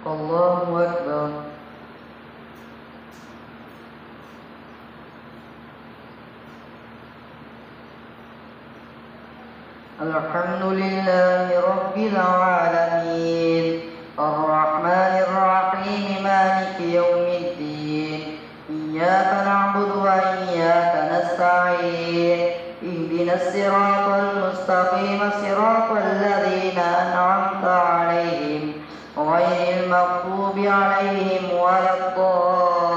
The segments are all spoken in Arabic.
الله أكبر. الحمد لله رب العالمين الرحمن الرحيم مالك يوم الدين إياك نعبد وإياك نستعين اهدنا الصراط المستقيم صراط الذين أنعمت عليهم غير المغضوب عليهم ولا الضالين.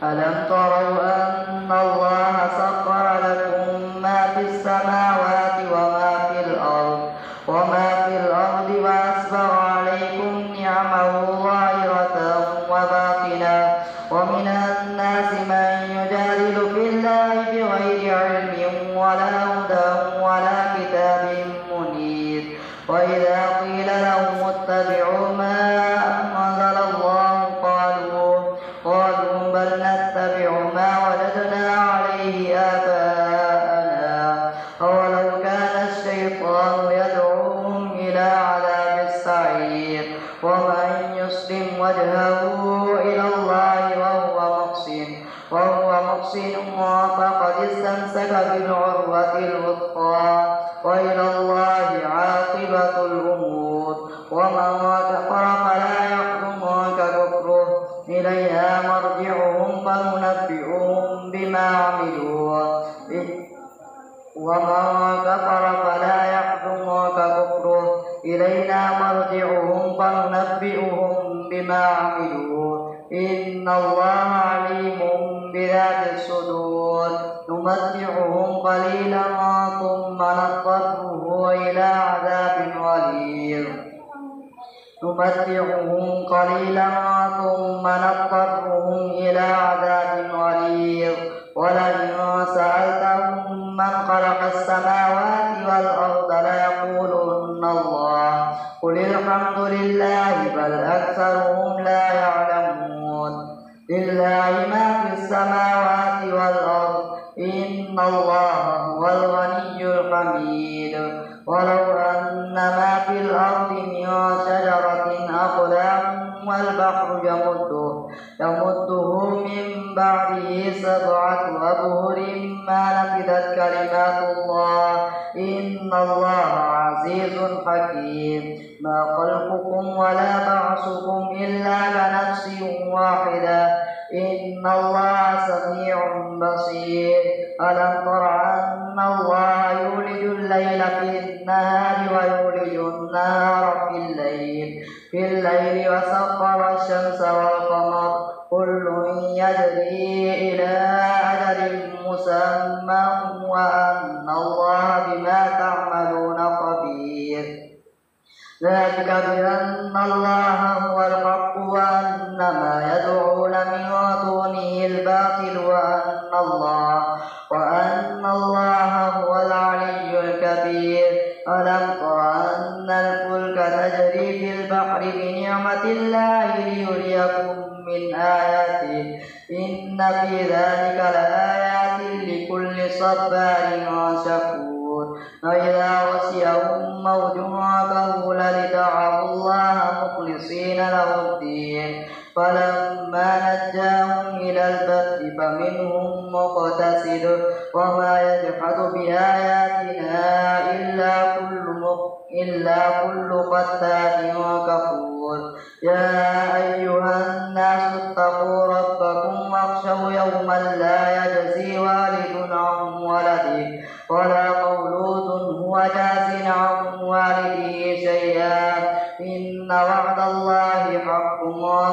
ألم تروا أن الله سخر لكم ما في السماوات وما في الأرض وأسبغ عليكم نعمه ظاهرة وباطنة ومن الناس من يجادل في الله بغير علم ولا هدى ولا كتاب منير. وإذا قيل لهم اتبعوا ما أنزل الله قالوا بل نتبع ما وجدنا عليه آباءنا أولو كان الشيطان يدعوهم إلى عذاب السعير. ومن يسلم وجهه إلى الله وهو محسن فقد استمسك بالعروة الوثقى وإلى الله عاقبة الأمور. ومن كفر فلا يحزنك كفره إلينا مرجعهم فننبئهم بما عملوا. ومن كفر فلا يحزنك كفره إلينا مرجعهم فننبئهم بما عملوا إن الله عليم بذات الصدور. نمتعهم قليلا ثم نضطره إلى عذاب غليظ ولئن سألتهم من خلق السماوات والأرض ليقولن الله قل الحمد لله بل أكثرهم لا يعلمون. لله ما في السماوات والأرض إن الله هو الغني الحميد. ولو أن ما في الأرض من شجرة أقلام والبحر يمده من بعده 7 أبهر ما نفدت كلمات الله إن الله عزيز حكيم. ما خلقكم ولا بعثكم إلا كنفس واحدة إن الله سميع بصير. ألم تر أن الله يولج الليل في النهار ويولج النهار في الليل وسخر الشمس والقمر كل يجري إلى أجل مسمى وأن الله بما تعملون خبير. ذلك بأن الله هو الحق وأن ما يدعون من دونه الباطل وأن الله هو العلي الكبير. ألم تر أن الفلك تجري في البحر بنعمة الله ليريكم من آياته إن في ذلك لآيات لكل صبار شكور. فإذا غشيهم موج كالظلل دعوا الله مخلصين له الدين فلما نجاهم إلى البر فمنهم مقتصد وما يجحد بآياتنا إلا كل ختان كفور. يا أيها الناس اتقوا ربكم واخشوا يوما لا يجزي والد عن ولده ولا مولود هو جاز عن والده شيئا إن وعد الله حق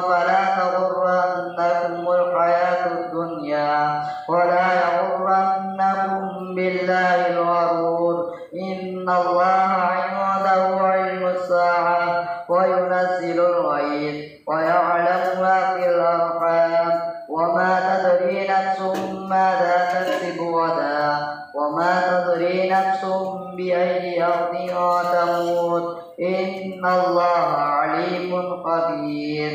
فلا تغرنكم الحياة الدنيا ولا يغرنكم بالله الغرور. إن الله عنده علم الساعة وينزل الغيث ويعلم ما في الأرحام وما تدري نفس ماذا تكسب غدا وما تدري نفس بأي أرض تموت إن الله عليم خبير.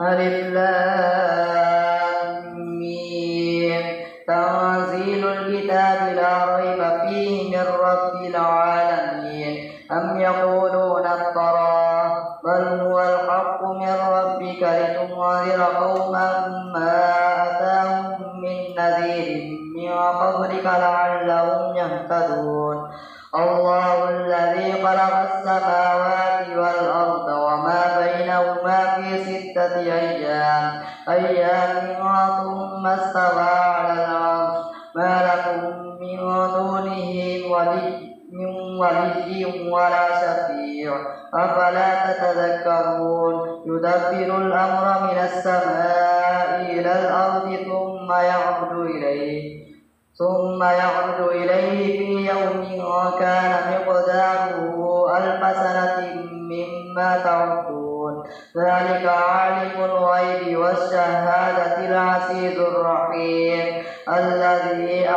ألف لام ميم تنزيل الكتاب لا ريب فيه من رب العالمين. أم يقولون افتراه بل هو الحق من ربك لتنذر قوما ما أتاهم من نذير من قبلك لعلهم يهتدون الله الذي خلق السماوات والأرض وما بينهما في 6 أيام ثم استوى على العرش ما لكم من دونه ولي ولا شفيع أفلا تتذكرون يدبر الأمر من السماء إلى الأرض ثم يعرج إليه في يوم كان مقداره 1000 سنة مما تعدون ذلك عالم الغيب والشهادة العزيز الرحيم الذي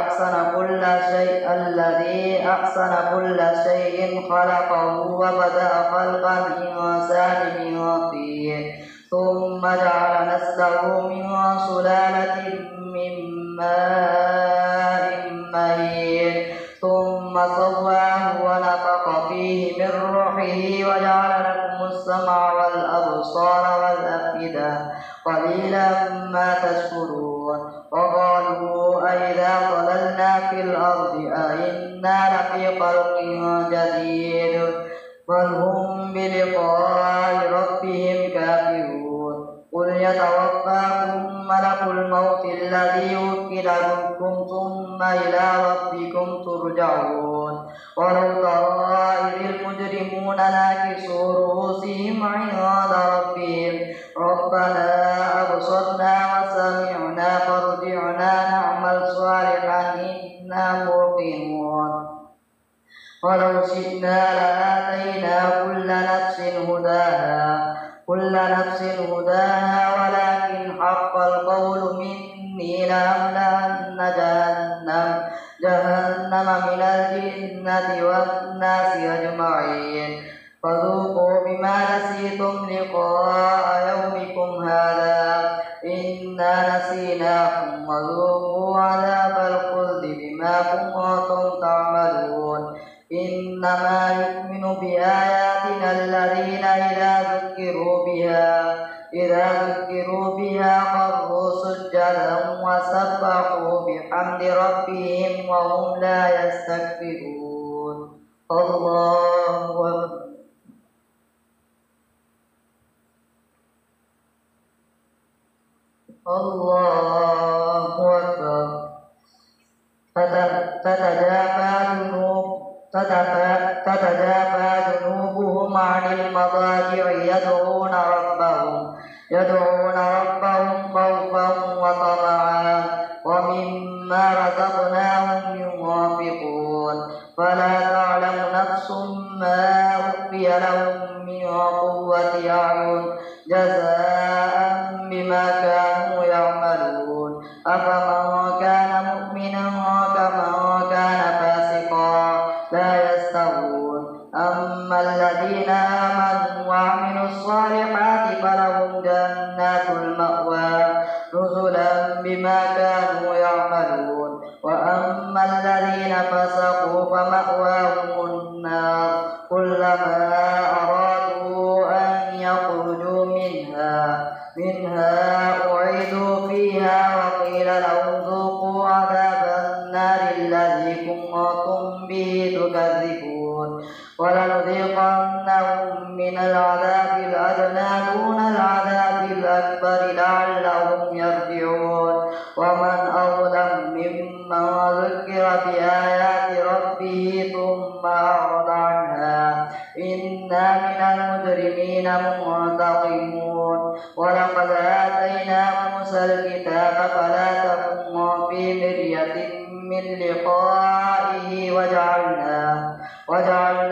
أحسن كل شيء خلقه وبدأ خلق الإنسان من طين ثم جعل نسله من سلالة من ماء مهين ثم سواه ونفخ فيه من روحه وجعل لكم السمع والأبصار والأفئدة قليلا ما تشكرون وقالوا أئذا ضللنا في الأرض أئنا لفي خلق جديد بل هم بلقاء ربهم كافرون قل يتوفاكم ملك الموت الذي وكل بكم ثم إلى ربكم ترجعون ولو ترى إذ المجرمون ناكسوا رؤوسهم عند ربهم ربنا أبصرنا وسمعنا فارجعنا نعمل صالحا إنا موقنون ولو شئنا لآتينا كل نفس هداها ولكن حق القول مني لأملأن جهنم من الجنة والناس أجمعين فذوقوا بما نسيتم لقاء يومكم هذا إنا نسيناكم وذوقوا عذاب الخلد بما كنتم تعملون إنما يؤمن بآياتنا الذين إذا ذكروا بها خروا سجدا وسبحوا بحمد ربهم وهم لا يستكبرون الله أكبر تتجافى جنوبهم عن المضاجع يدعون ربهم خوفا وطمعا ومما رزقناهم ينفقون فلا تعلم نفس ما أخفي لهم من قوة أعين جزاء بما كانوا يعملون أفمن كان مؤمنا كمن كان فاسقا لا يستوون أما الذين آمنوا وعملوا الصالحات فلهم جنات المأوى نزلا بما كانوا يعملون وأما الذين فسقوا فمأواهم النار كلما أرادوا أن يخرجوا منها أعيدوا فيها وقيل لهم ذوقوا عذاب النار الذي كنتم به تكذبون ولنذيقنهم من العذاب الأدنى دون العذاب الأكبر لعلهم يرجعون ومن أظلم ممن ذكر بآيات ربه ثم أعرض عنها إنا من المجرمين منتقمون ولقد آتينا موسى الكتاب فلا تكن في مرية من لقائه وجعلناه هدى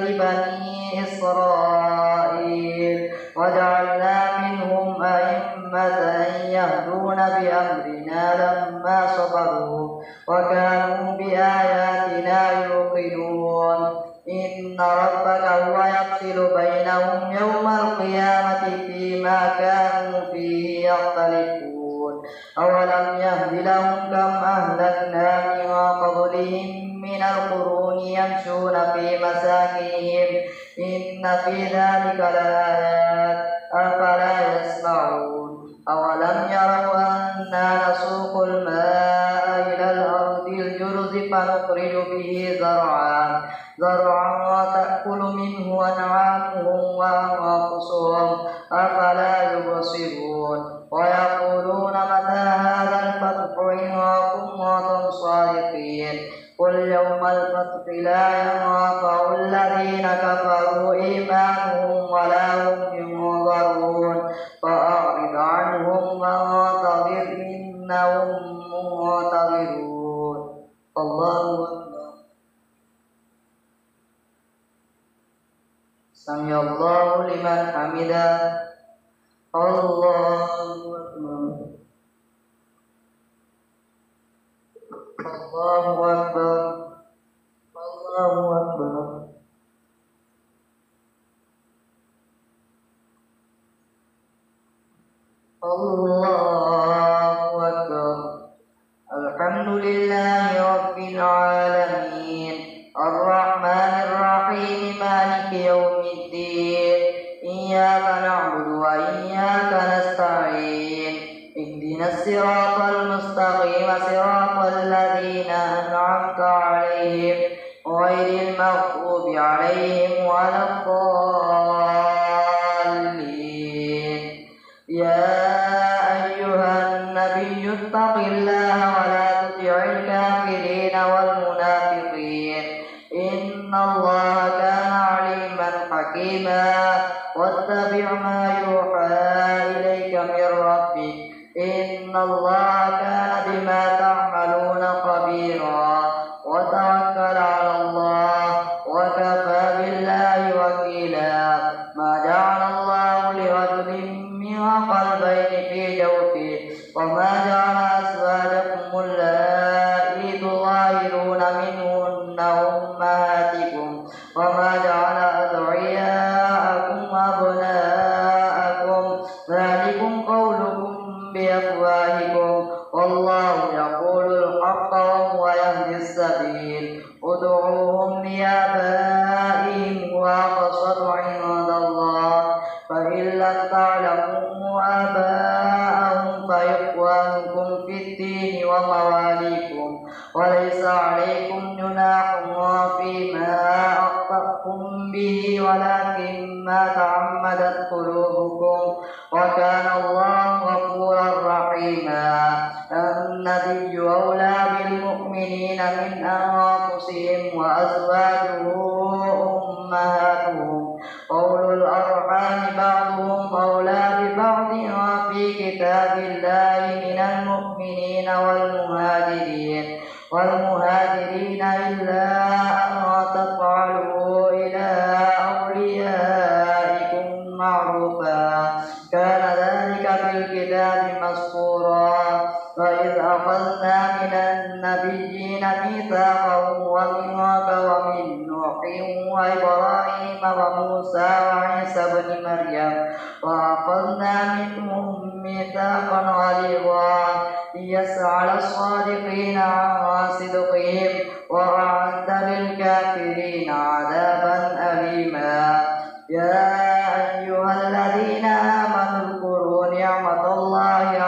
لبني إسرائيل وجعلنا منهم أئمة يهدون بأمرنا لما صبروا وكانوا بآياتنا يوقنون إن ربك هو يفصل بينهم يوم القيامة فيما كانوا فيه يختلفون أولم يهد لهم كم أهلكنا من قبلهم من القرون يمشون في مساكنهم إن في ذلك لآيات أفلا يسمعون أولم يروا أنا نسوق الماء إلى الأرض الجرز فنخرج به زرعا وتأكل منه أنعامهم وأنفسهم أفلا يبصرون ويقولون متى هذا الفتح إن كنتم صادقين قل يوم الفتح لا ينفع الذين كفروا إيمانهم ولا هم ينظرون فأعرض عنهم وانتظر إنهم منتظرون الله أكبر سمع الله لمن حمده الله أكبر الله أكبر الله أكبر الله أكبر الحمد لله رب العالمين الرحمن الرحيم مالك يوم الدين إياك نعبد وإياك نستعين اهدنا الصراط المستقيم صراط الذين أنعمت عليهم غير المغضوب عليهم ولا الضالين يا أيها النبي اتق الله ولا تطع الكافرين والمنافقين إن الله كان عليما حكيما واتبع ما يوحى إليك من ربك إن الله كان بما تعملون خبيرا وتوكل على الله وكفى بالله وكيلا ما جعل الله لرجل من قلبين في جوفه وما جعل أزواجكم اللائي تظاهرون منهن أمهاتكم وما جعل أدعياءكم أبناءكم ذلكم قولكم بأفواهكم والله يقول الحق وهو يهدي السبيل ادعوهم لآبائهم هو أقسط عند الله فإن لم تعلموا آباءهم فإخوانكم في الدين ومواليكم وليس عليكم جناح فيما أخطأتم به ولكن ما تعمدت قلوبكم وكان الله غفورا رحيما النبي أولى بالمؤمنين من أنفسهم وأزواجه أمهاتهم أولو الأرحام بعضهم أولى ببعض في كتاب الله من المؤمنين والمهاجرين إلا أن تفعلوا إلى أوليائكم معروفا كان ذلك في الكتاب مسطورا وإذ أخذنا من النبيين ميثاقهم ومنك ومن نوح وإبراهيم وموسى وعيسى بن مريم وأخذنا منهم ميثاقا غليظا ليسأل الصادقين عن صدقهم وأعد للكافرين عذابا أليما يا أيها الذين آمنوا اذكروا نعمة الله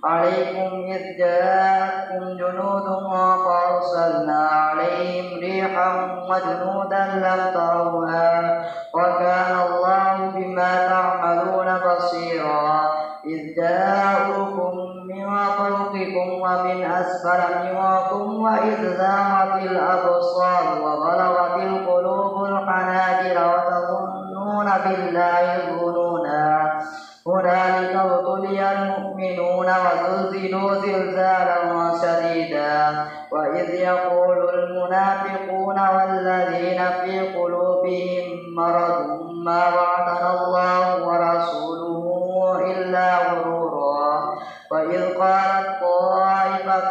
عليكم إذ جاءتكم جنود فأرسلنا عليهم ريحا وجنودا لم تروها وكان الله بما تعملون بصيرا إذ جاءوكم من فوقكم ومن أسفل منكم وإذ زاغت الأبصار وبلغت القلوب الحناجر وتظنون بالله الظنونا هنالك ابتلي المؤمنون وزلزلوا زلزالا شديدا وإذ يقول المنافقون والذين في قلوبهم مرض ما وعدنا الله ورسوله إلا غرورا وإذ قالت طائفة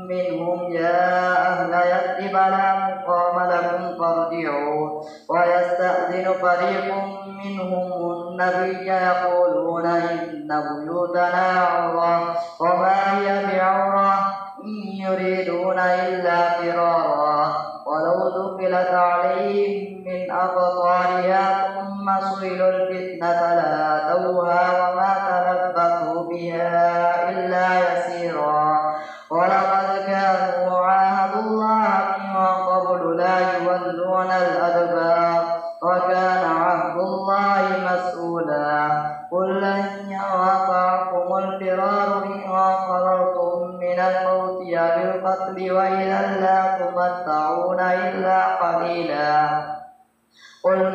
منهم يا أهل يثرب لا مقام لكم فارجعوا ويستأذن فريق منهم النبي يقولون إن بيوتنا عورة وما هي بعورة إن يريدون إلا فرارا ولو دخلت عليهم من أقطارها ثم سئلوا الفتنة لآتوها وما تلبثوا بها إلا يسيرا ولقد كانوا عاهدوا الله من قبل لا يولون الأدبار وكان عهد الله مسؤولا قل لن ينفعكم الفرار إن فررتم من الموت أو القتل وإذا لا تمتعون إلا قليلا قل من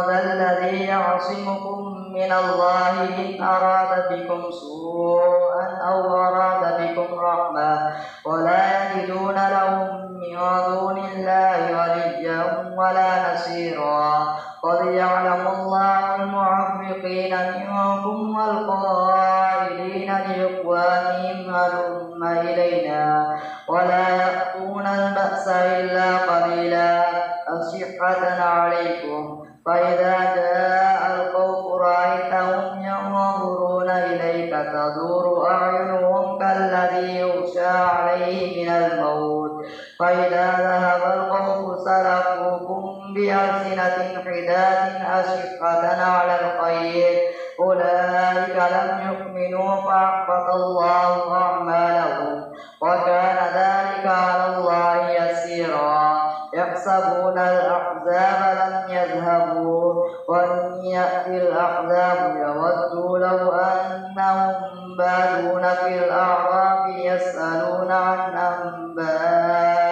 ذا الذي يعصمكم من الله إن أراد بكم سوءا أو أراد بكم رحمة ولا يجدون لهم من دون الله وليا ولا نصيرا قد يعلم الله المعوقين منكم والقائلين لإخوانهم هلم إلينا ولا يأتون البأس إلا قليلا أشحة عليكم فإذا جاء الخوف رأيتهم ينظرون إليك تدور أعينهم كالذي يغشى عليه من الموت فإذا ذهب الخوف سلكوكم بألسنة حداد أشحة على الخير أولئك لم يؤمنوا فأحبط الله أعمالهم وكان ذلك على الله يسيرا يحسبون الأحزاب لم يذهبوا وإن يأتي الأحزاب يودوا لو أنهم بادون في الأعراب يسألون عن أنبائكم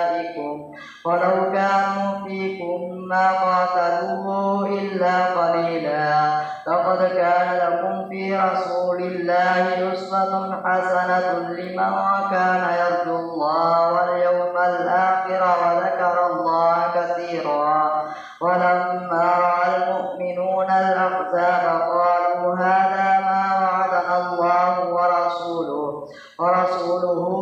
ولو كانوا فيكم ما قاتلوا إلا قليلا لقد كان لكم في رسول الله أسوة حسنة لمن كان يرجو الله واليوم الآخر وذكر الله كثيرا ولما رأى المؤمنون الأحزاب قالوا هذا ما وعدنا الله ورسوله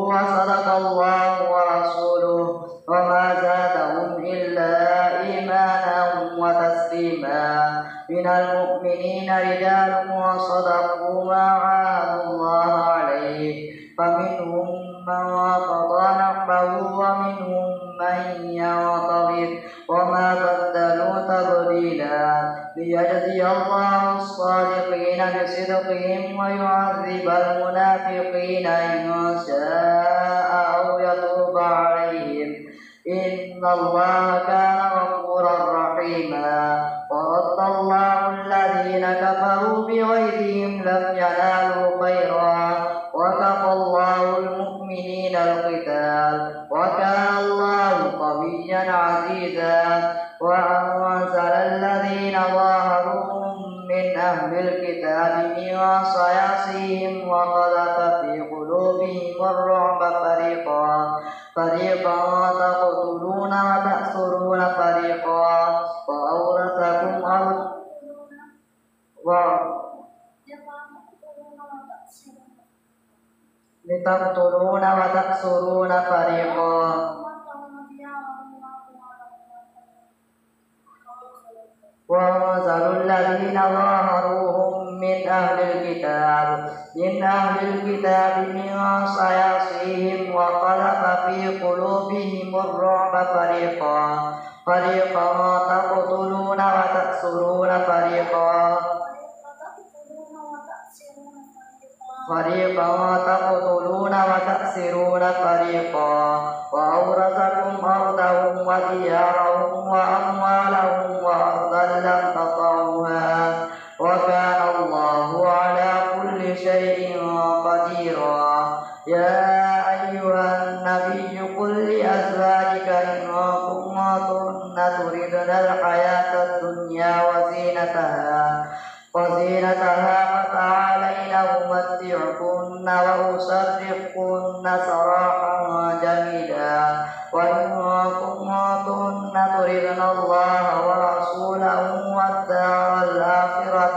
وصدق الله ورسوله وما زادهم إلا إيمانا وتسليما من المؤمنين رجال صدقوا ما عاهدوا الله عليه فمنهم من قضى نحبه ومنهم من ينتظر وما بدلوا تبديلا ليجزي الله الصادقين بصدقهم ويعذب المنافقين إن شاء أو يتوب عليهم إن الله كان غفورا رحيما ورد الله الذين كفروا بغيظهم لم ينالوا خيرا وكفى الله المؤمنين القتال وكان الله قويا عزيزا وأنزل الذين ظاهروهم من أهل الكتاب من صياصيهم وقذف في قلوبهم الرعب فريقا تقتلون وتأسرون فريقا وأورثكم لتقتلون وتأسرون فريقا وأنزلوا الذين ظاهروهم من أهل الكتاب من صياصيهم وقذف في قلوبهم الرعب فريقا تقتلون وتأسرون فريقا تقتلون وتأسرون فريقا وأورثكم أرضهم وديارهم وأموالهم وأرضا لم تطعوها وكان الله على كل شيء قديرا يا أيها النبي قل لأزواجك إن كنتن تردن الحياة الدنيا وزينتها فتعالين أمتعكن وأسرحكن سراحا جميلا وإن كنتن تردن الله ورسوله والدار الآخرة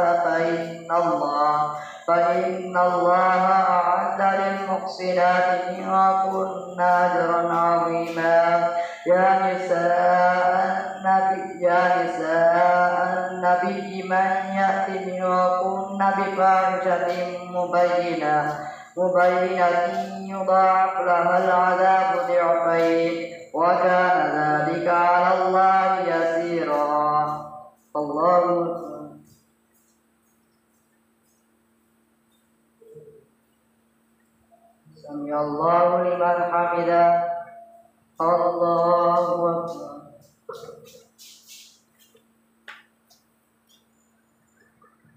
فإن الله أعد للمحسنات منكن أجرا عظيما يا نساء النبي من يأت منكن بفاحشة مبينة يضاعف لها العذاب ضعفين وكان ذلك على الله يسيرا. الله أكبر. سمع الله لمن حمده. الله أكبر.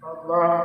الله